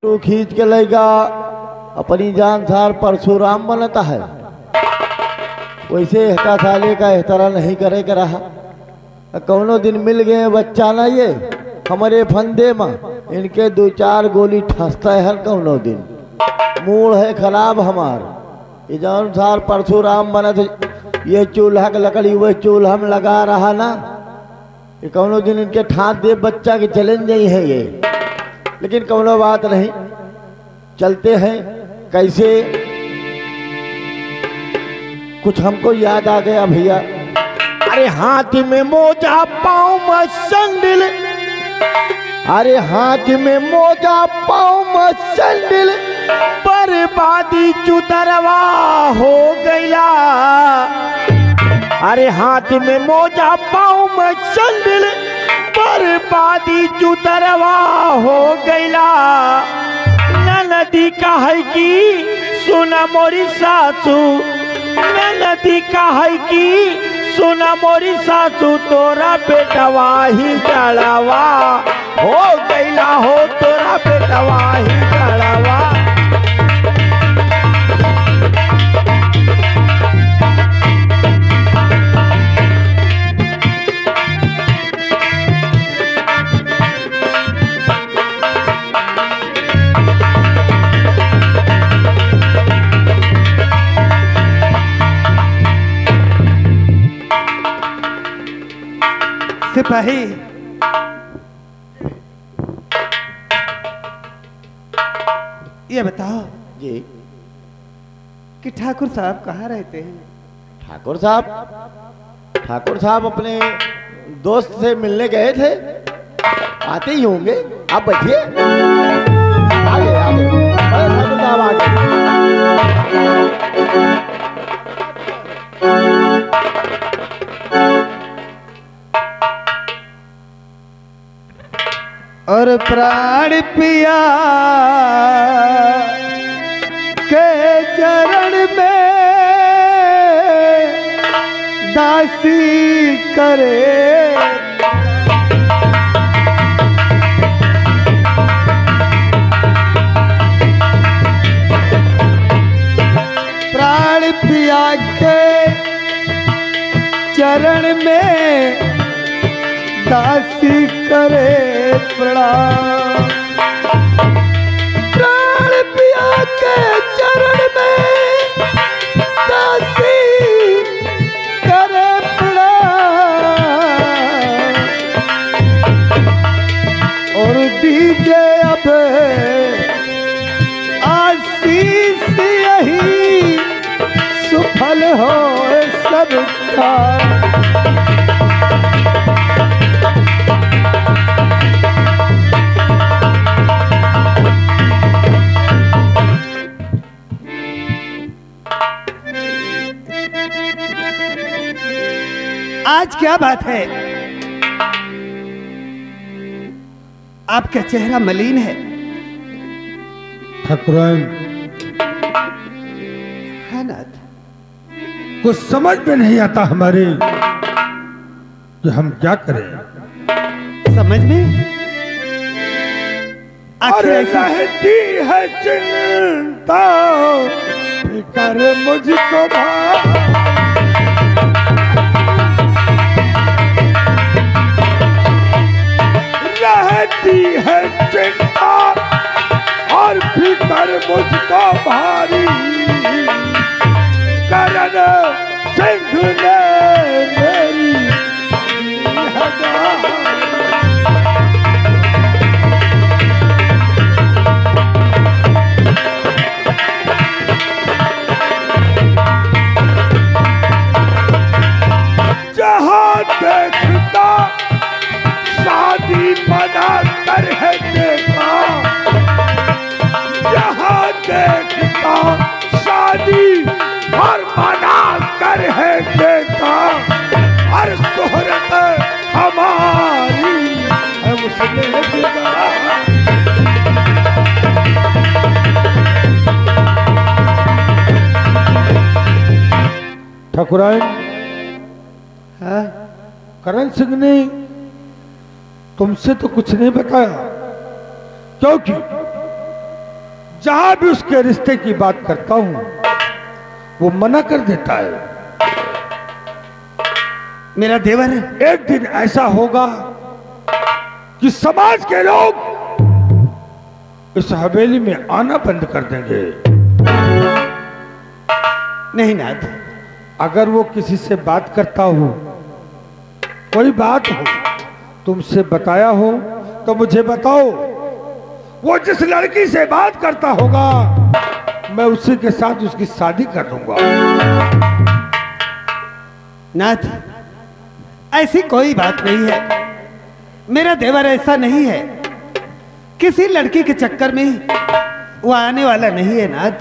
तो खींच के लेगा अपनी जान सार परशुराम बनता है, वैसे हका साले का एहतरा नहीं करे के रहा। कौनो दिन मिल गए बच्चा ना ये हमारे फंदे में इनके दो चार गोली ठसता है। कौनो दिन मूड है खराब हमार, ये जान सार परशुराम बना तो ये चूल्हा के लकड़ी वह चूल्हा में लगा रहा ना, ये कौनो दिन इनके ठाट दे बच्चा के चैलेंज नहीं है ये। लेकिन कौनो बात नहीं, चलते हैं। कैसे कुछ हमको याद आ गया भैया। अरे हाथ में मोजा पाँव में सैंडल, अरे हाथ में मोजा पाँव में सैंडल, बर्बादी चुतरवा हो गईला। अरे हाथ में मोजा पाँव में सैंडल, बर्बादी चुतरवा हो गईला। नदी का है कि सुना मोरी सासू, नदी का है कि सुना मोरी सासू, तोरा बेटवा ही जड़वा हो गईला हो, तोरा बेटवा ही जड़वा। सिपाही, ये बताओ जी कि ठाकुर साहब कहाँ रहते हैं? ठाकुर साहब अपने दोस्त से मिलने गए थे, आते ही होंगे। आप बैठिए, आगे आगे ठाकुर साहब आगे। और प्राण पिया के चरण में दासी करे। प्राण पिया के चरण में दासी करे प्रणाम। प्राण पिया के चरण में दासी करे प्रणाम। और दीजे अब आशीष यही सुफल हो सबका। आज क्या बात है, आपका चेहरा मलिन है। ठाकुरान, हाँ नाथ, कुछ समझ में नहीं आता हमारे कि हम क्या करें। समझ में अरे रहती है चिंता फिकर मुझको रहती है चिंता और फिकर मुझको भारी। करण सिंह ने मेरी जहाँ देखता शादी बना कर है देखा, जहाँ देखता शादी और बना कर है देखा। हर शोहरत हमारी है उसने बिगाड़ा। ठाकुरान, हाँ? करण सिंह ने तुमसे तो कुछ नहीं बताया, क्योंकि जहां भी उसके रिश्ते की बात करता हूं वो मना कर देता है। मेरा देवर एक दिन ऐसा होगा कि समाज के लोग इस हवेली में आना बंद कर देंगे। नहीं नाथ, अगर वो किसी से बात करता हो, कोई बात हो, तुमसे बताया हो तो मुझे बताओ। वो जिस लड़की से बात करता होगा मैं उसी के साथ उसकी शादी कर दूंगा। नाथ, ऐसी कोई बात नहीं है। मेरा देवर ऐसा नहीं है, किसी लड़की के चक्कर में वो आने वाला नहीं है नाथ।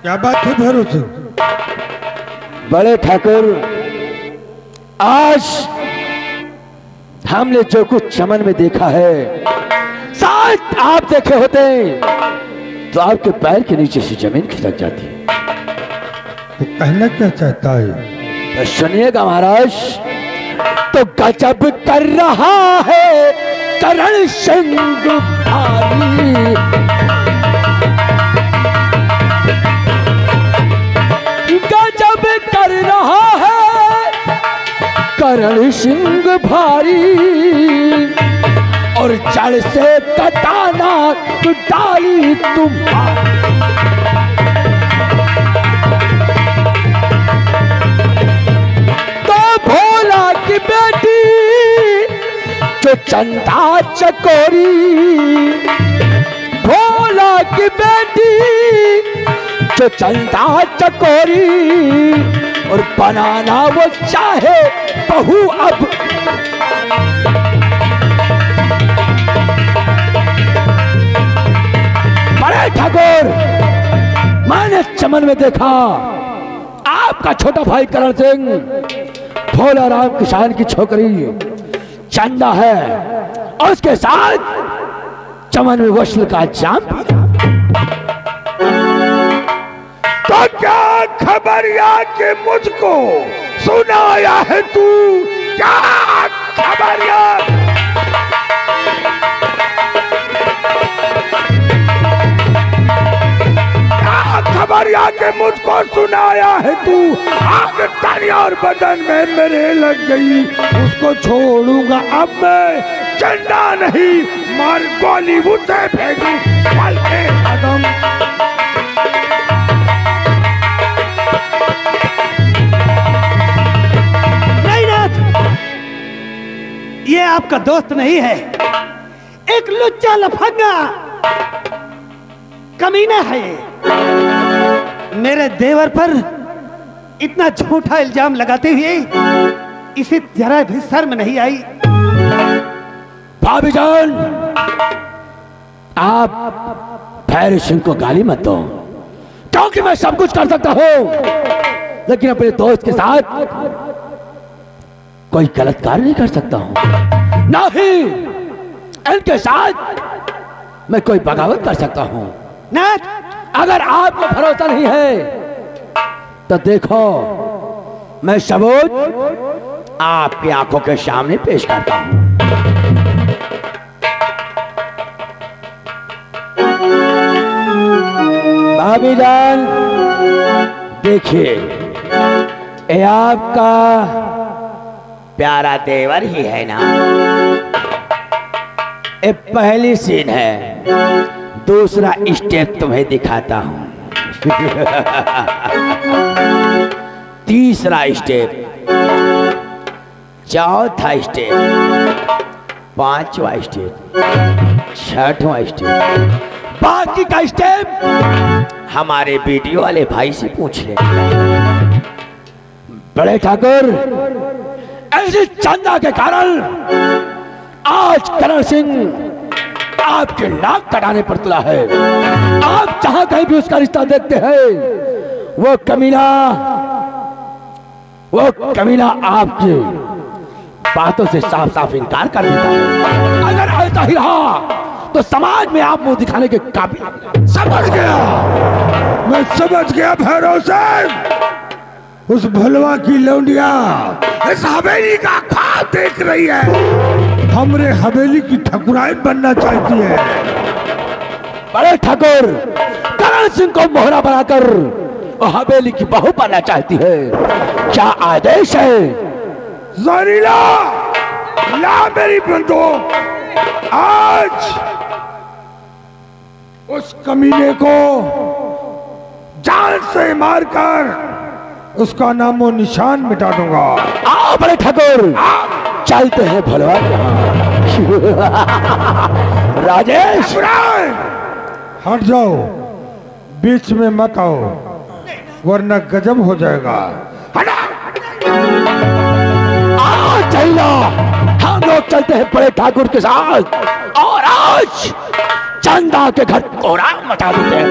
क्या बात है भैरव सिंह? बड़े ठाकुर, आज हमने जो कुछ चमन में देखा है, शायद आप देखे होते तो आपके पैर के नीचे से जमीन खिसक जाती। तो कहना क्या चाहता है? तो सुनिएगा महाराज, तो गजब कर रहा है करण सिंह भारी, गजब कर रहा है करण सिंह भारी, और जड़ से कटाना तो डाली तुम्हारी। तो भोला की बेटी जो चंदा चकोरी, भोला की बेटी जो चंदा चकोरी, और बनाना वो चाहे बहू अब। बड़े ठाकुर, मैंने चमन में देखा आपका छोटा भाई करण सिंह भोला राम किसान की छोकरी चंदा है, और उसके साथ चमन में वसल का जाम। तो क्या खबरिया के मुझको सुनाया है तू? क्या खबरिया? क्या खबरिया के मुझको सुनाया है तू? आग तनी और बदन में मेरे लग गई, उसको छोड़ूंगा अब मैं चंदा नहीं, मार गोली उसे फेंकी पलके कदम। ये आपका दोस्त नहीं है, एक लुच्चा लफंगा कमीना है ये। मेरे देवर पर इतना झूठा इल्जाम लगाते हुए इसे जरा भी शर्म नहीं आई। भाभी जान, आप भैरव सिंह को गाली मत दो, क्योंकि मैं सब कुछ कर सकता हूं, लेकिन अपने दोस्त के साथ कोई गलत कार्य नहीं कर सकता हूं। नहीं, इनके साथ मैं कोई बगावत कर सकता हूं। नाथ, अगर आपको भरोसा नहीं है तो देखो, मैं सबूत आपकी आंखों के सामने पेश करता हूं। भाभी जान, देखिए, ये आपका प्यारा देवर ही है ना? ये पहली सीन है, दूसरा स्टेप तुम्हें दिखाता हूं। तीसरा स्टेप, चौथा स्टेप, पांचवा स्टेप, छठवां स्टेप, बाकी का स्टेप हमारे वीडियो वाले भाई से पूछ ले। बड़े ठाकुर, ऐसी चंदा के कारण आज करण सिंह आपके नाक कटाने पर तुला है। आप जहां कहीं भी उसका रिश्ता देखते हैं, वो कमीना आपकी बातों से साफ साफ इनकार कर देता है। अगर ऐसा ही रहा तो समाज में आप मुंह दिखाने के काबिल। समझ गया, मैं समझ गया भैरव सिंह। उस भलवा की लौंडिया इस हवेली का ख्वाब देख रही है। हमरे हवेली की ठकुराइन बनना चाहती है। बड़े ठाकुर करण सिंह को मोहरा बनाकर हवेली की बहू बनना चाहती है, क्या आदेश है? जहरीला ला मेरी बंदूक, आज उस कमीने को जान से मारकर उसका नामो निशान मिटा दूंगा। आओ बड़े ठाकुर चलते हैं भलवान राजेश। हट जाओ, बीच में मत आओ वरना गजब हो जाएगा। चलो हम लोग चलते हैं बड़े ठाकुर के साथ और आज चंदा के घर कोरा मचा देते हैं।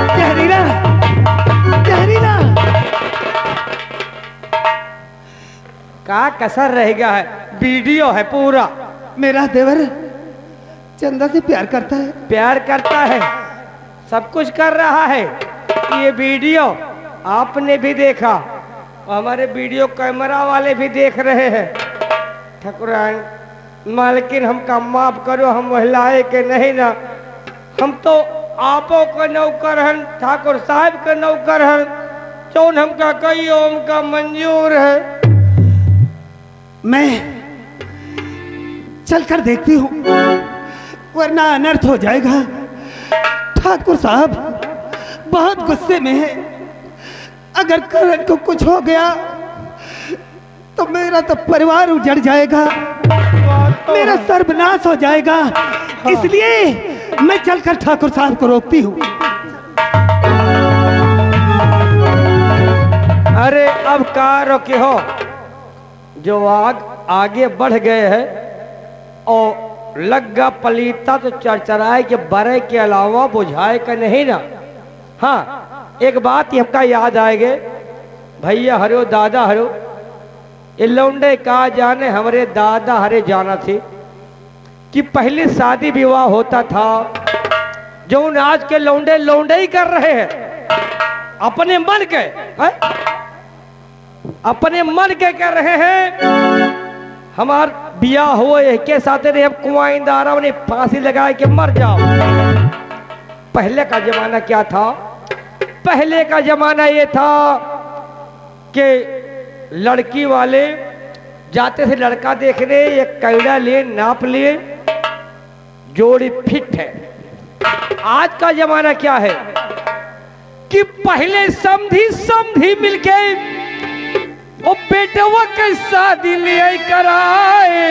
जहरीला, जहरीला का कसर रहेगा है, वीडियो है पूरा। मेरा देवर चंदा से प्यार करता है, प्यार करता है, सब कुछ कर रहा है। ये वीडियो आपने भी देखा, हमारे वीडियो कैमरा वाले भी देख रहे हैं। ठकुराइन मालकिन हमका माफ करो, हम महिलाएं के नहीं ना, हम तो आपो का नौकर हन, ठाकुर साहब का नौकर हन, चौन हमका कई ओम का मंजूर है। मैं चलकर देखती हूँ वरना अनर्थ हो जाएगा। ठाकुर साहब बहुत गुस्से में है, अगर करण को कुछ हो गया तो मेरा तो परिवार उजड़ जाएगा, मेरा सर्वनाश हो जाएगा। इसलिए मैं चलकर ठाकुर साहब को रोकती हूँ। अरे अब का रोके हो, जो आग आगे बढ़ गए हैं और लग्गा पलीता तो चरचराए के बरे के अलावा बुझाए का नहीं ना। हाँ एक बात ही हमका याद आएगे, भैया हरो दादा हरो, ये लौंडे का जाने हमारे दादा हरे जाना थे कि पहले शादी विवाह होता था, जो आज के लौंडे लौंडे ही कर रहे हैं, अपने मन के है? अपने मन के कर रहे हैं। हमार बियाह हुए के साथ नहीं, हम कुआइंदारा ने फांसी लगा के मर जाओ। पहले का जमाना क्या था? पहले का जमाना ये था कि लड़की वाले जाते थे लड़का देखने, एक कैड़ा लिए नाप लिए, जोड़ी फिट है। आज का जमाना क्या है कि पहले समधी समधी मिलके और बेटवा के शादी ले कराए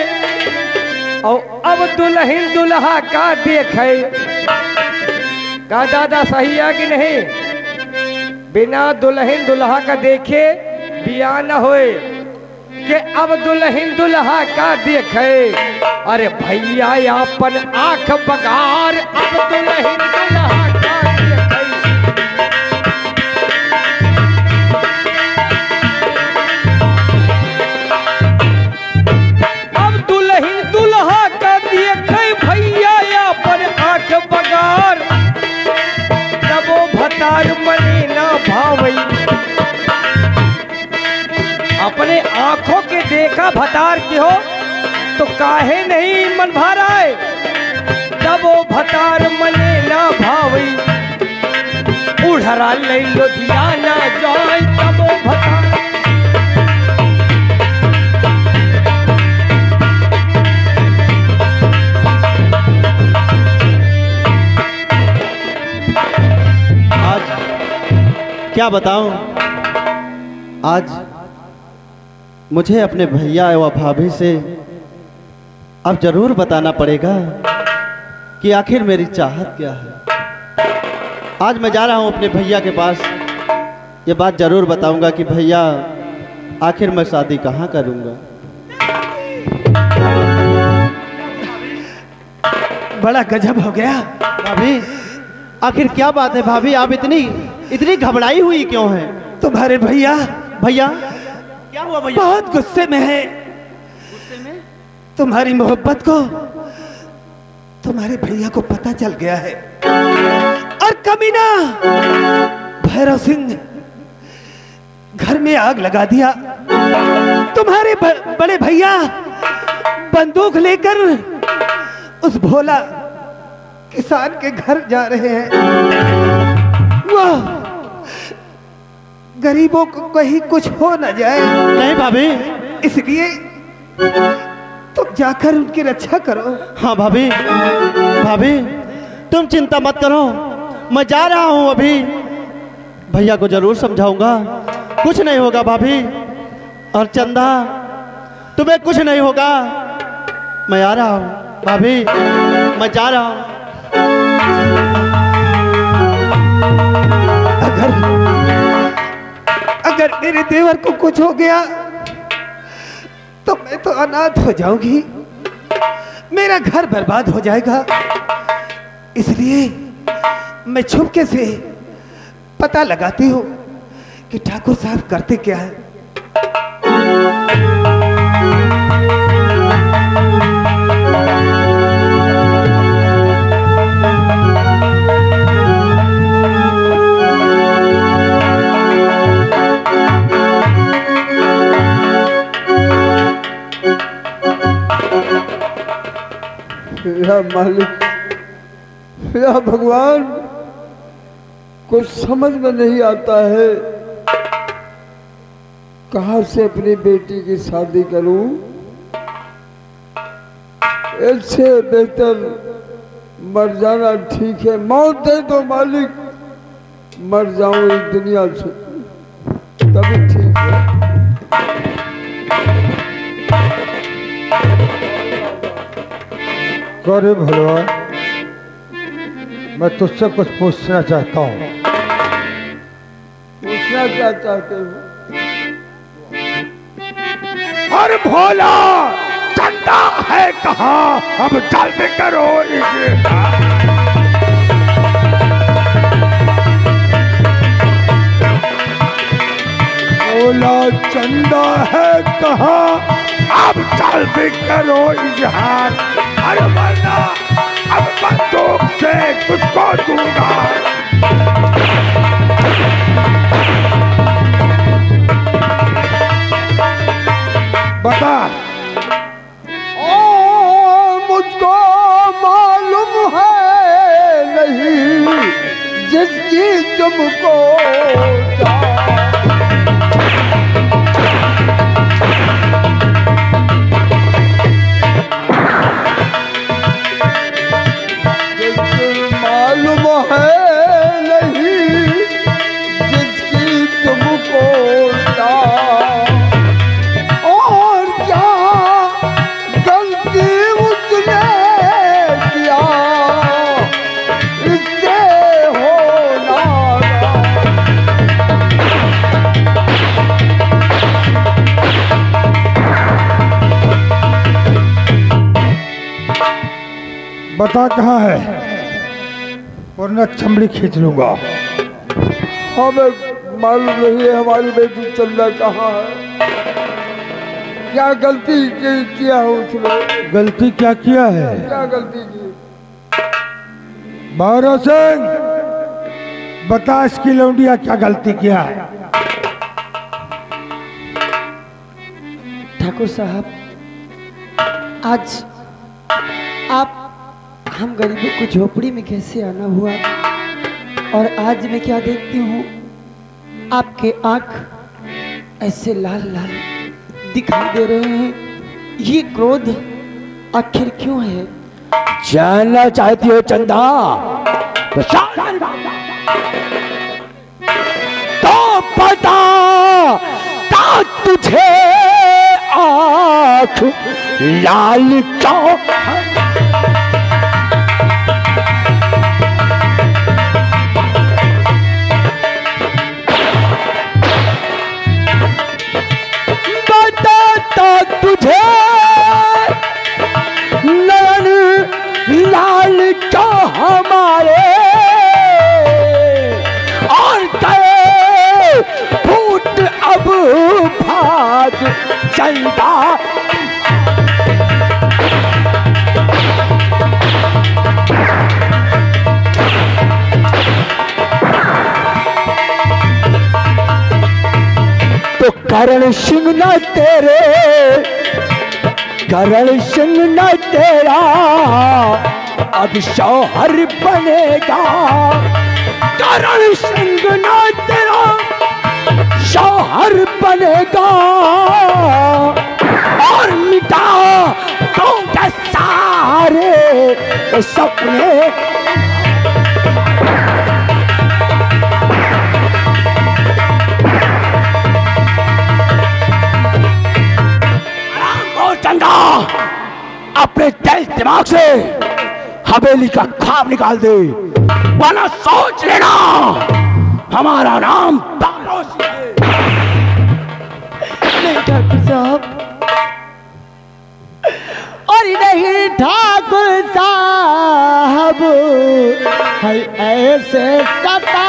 और अब दुल्हन दुल्हा का देखे। का दादा सही है कि नहीं? बिना दुल्हन दुल्हा का देखे बिया न होए कि अब दुल्हन दुल्हा का देखे। अरे भैया अपन आंख बगार, अब दुल्हन दुल्हा का देखे। अब दुल्हन दुल्हा का देखे भैया अपन आंख बगार, तब वो भतार मनी ना भावई। अपने आंखों के देखा भतार के हो तो काहे नहीं मन भर आए, तब वो भतार मने ना भावई। उड़हरा ले लुधियाना जाए तब वो भतार। आज क्या बताऊं, आज मुझे अपने भैया व भाभी से अब जरूर बताना पड़ेगा कि आखिर मेरी चाहत क्या है। आज मैं जा रहा हूं अपने भैया के पास, ये बात जरूर बताऊंगा कि भैया आखिर मैं शादी कहाँ करूंगा। बड़ा गजब हो गया। भाभी आखिर क्या बात है भाभी, आप इतनी घबराई हुई क्यों हैं? तुम्हारे भैया भैया क्या हुआ भैया? बहुत गुस्से में है। गुस्से में? तुम्हारी मोहब्बत को तुम्हारे भैया को पता चल गया है और कमीना भैरव सिंह घर में आग लगा दिया। तुम्हारे बड़े भैया बंदूक लेकर उस भोला किसान के घर जा रहे हैं। वाह, गरीबों को कहीं कुछ हो न जाए। नहीं भाभी। इसलिए तुम जाकर उनकी रक्षा करो। हाँ भाभी, भाभी तुम चिंता मत करो, मैं जा रहा हूँ अभी। भैया को जरूर समझाऊंगा, कुछ नहीं होगा भाभी। और चंदा, तुम्हें कुछ नहीं होगा, मैं आ रहा हूँ भाभी, मैं जा रहा हूँ। अगर मेरे देवर को कुछ हो गया तो मैं तो अनाथ हो जाऊंगी, मेरा घर बर्बाद हो जाएगा। इसलिए मैं छुपके से पता लगाती हूँ कि ठाकुर साहब करते क्या है। या मालिक, या भगवान, कुछ समझ में नहीं आता है, कहाँ से अपनी बेटी की शादी करूं। इससे बेहतर मर जाना ठीक है। मौत दे दो मालिक, मर जाऊं इस दुनिया से, तभी ठीक है। गौरी भगवान, मैं तुझसे कुछ पूछना चाहता हूँ। पूछना क्या चाहते हो? और भोला चंदा है कहाँ? अब जल्दी करो इसे। भोला चंदा है कहाँ? अब जल्दी करो इजहार, अरे वरना अब बंदूक से तुझको दूंगा। बता। मुझको मालूम है नहीं जिसकी तुमको मालूम है नहीं जिसकी तुमको और क्या गलती उसने किया इससे होना। बता कहाँ है, वरना चमड़ी खींच लूंगा। हमें मालूम नहीं है हमारी बेटी चंदा कहाँ है। क्या गलती किया है उसने? गलती क्या किया है? क्या गलती की? बारो सिंह, बता इसकी लौंडिया क्या गलती किया है? ठाकुर साहब, आज आप हम गरीबों को झोपड़ी में कैसे आना हुआ, और आज मैं क्या देखती हूँ, आपके आंख ऐसे लाल लाल दिखाई दे रहे हैं। ये क्रोध आखिर क्यों है? जानना चाहती हो चंदा? तो पता ता तुझे आँख लाल क्यों? बताता तुझे नयन लाल क्यों हमारे, और गए फूट अब भाग चंदा। तो करण सिंह न तेरे करण सिंह न तेरा अब शौहर बनेगा, करण सिंह न तेरा शौहर बनेगा, और मिटा दूंगा सारे सपने। चंदा अपने दिल दिमाग से हवेली का ख्वाब निकाल दे, वरना सोच लेना हमारा नाम बाबूजी है। नहीं ठाकुर साहब, और नहीं ठाकुर साहब, है ऐसे सता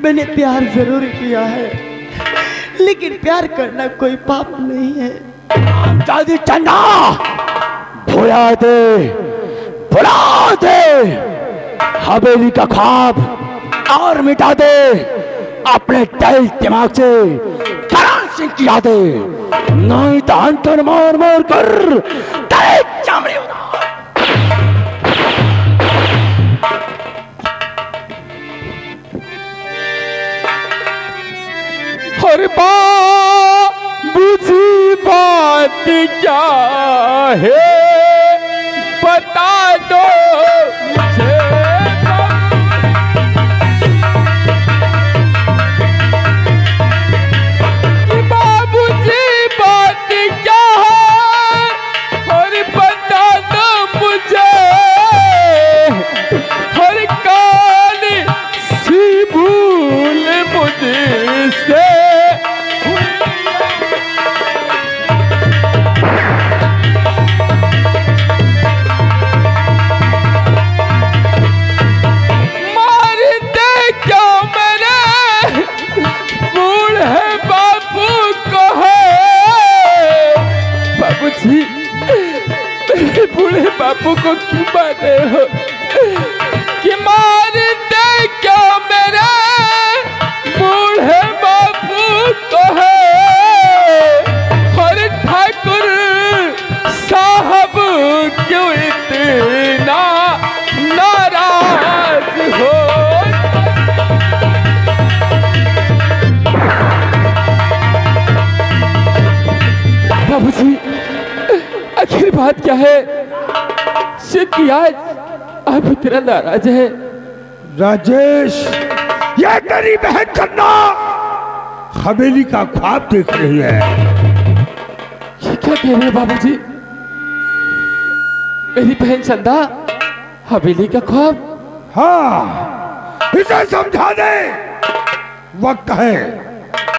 मैंने प्यार जरूर किया है, लेकिन प्यार करना कोई पाप नहीं है। दादी चंदा भुला दे हवेली का ख्वाब और मिटा दे अपने दिल दिमाग से करण सिंह की यादें, नहीं तो अंतर मार मार कर तेरे चमड़े उड़ा। हर बुझी बात क्या है बता दो मुझे, कि बाबूजी बात क्या है और बता दो मुझे, हर काली सी भूल मुझसे बूढ़े बापू को क्यों मारे हो, कि मार दे क्या मेरे बूढ़े बापू को है, हर ठाकुर साहब क्यों इतना नाराज हो। बाबूजी आखिर बात क्या है, सिर्फ आज आप इतना नाराज है। राजेश, ये तेरी बहन करना हवेली का ख्वाब देख रही है। ये क्या कह रहे हैं बाबूजी, मेरी बहन चंदा हवेली का ख्वाब? हाँ, इसे समझा दे, वक्त है